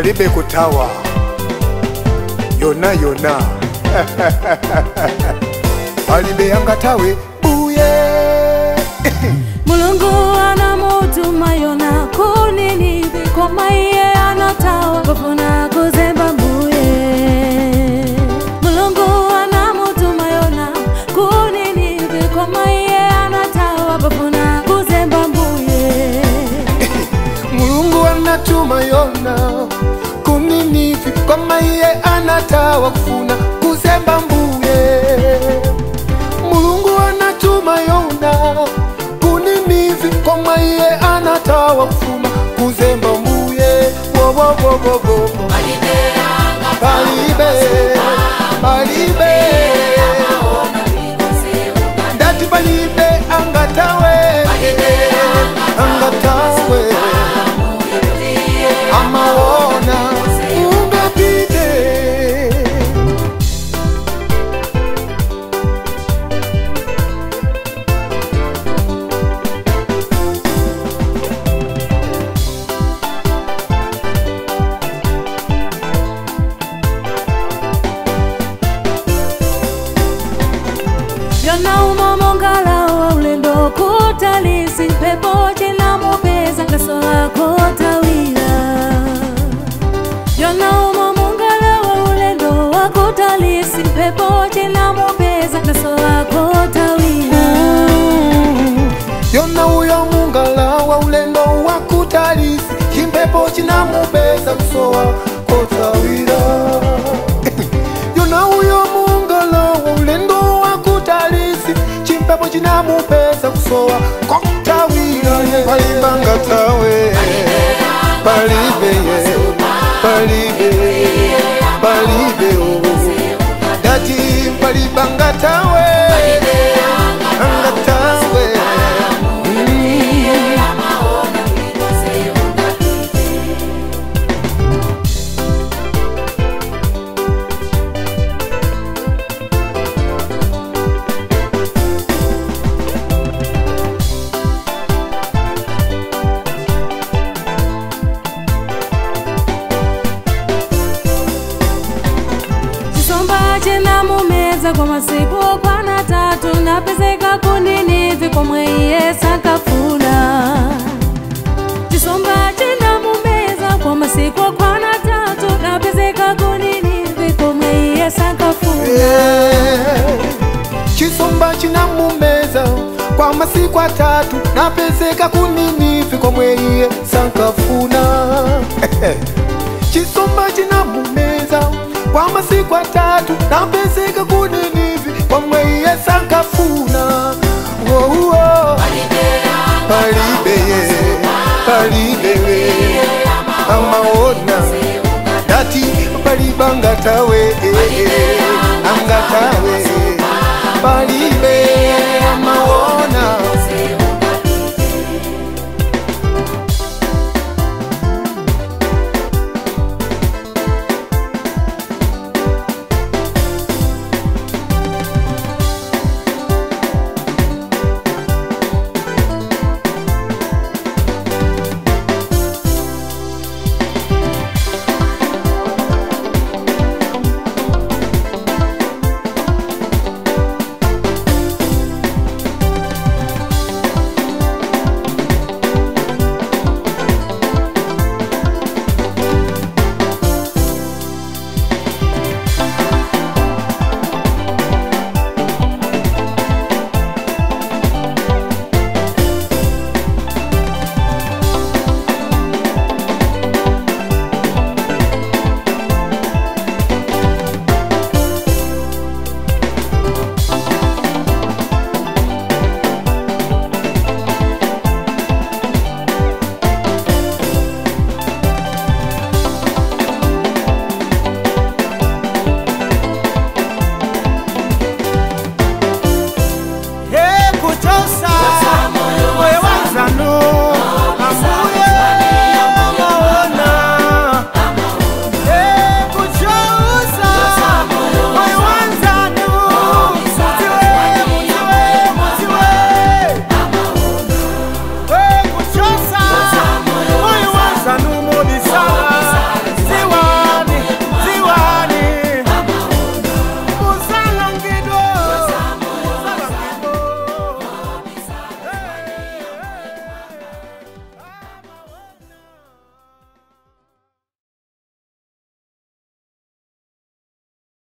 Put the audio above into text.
palibe kutawa yona yona palibe angatawe buye Mulungu anamutuma Yona kuninivi koma iye anatawa kufuna kuzemba mbuye. Mulungu anamutuma Yona kuninivi koma iye anatawa kufuna kuzemba mbuye. Mulungu anatuma Yona kuninivi koma iye anatawa kufuna kuzemba mbuye. Mulungu anatuma Yona kuninivi koma iye anatawa kufuna kuzemba mbuye. Wo wo wo wo wo palibe palibe ndati palibe angatawe angatawe amaona ungapite. Yona umomongala wa ulendo kutalisi pepo chila mupeza ngaso akotawila. Yona umomongala wa ulendo wa kutalisi pepo chila mupeza ngaso akotawila. Yona uyo mungala wa ulendo wa kutalisi chimpepo chinamupeza kusowa kotawira. Yona uyo mungala wa ulendo wa kutalisi chimpepo chinamupeza kusowa kotawira. Palibanga tawe palibe palibe palibe dati palibanga tawe angatawe. Chena mumeza kwa masiku kwana tatu napezeka kuninivi kwa mweye sakafuna. Chisomba chena mumeza kwa masiku kwana tatu napezeka kuninivi kwa mweye sakafuna. Chisomba chinamumeza kwa masiku atatu napezeka kuninivi kwa mweye sakafuna. Chisomba chinamumeza kwa masiku atatu napezeka kuninivi kwa mweye sakafuna. Palibe palibe amaona dati palibanga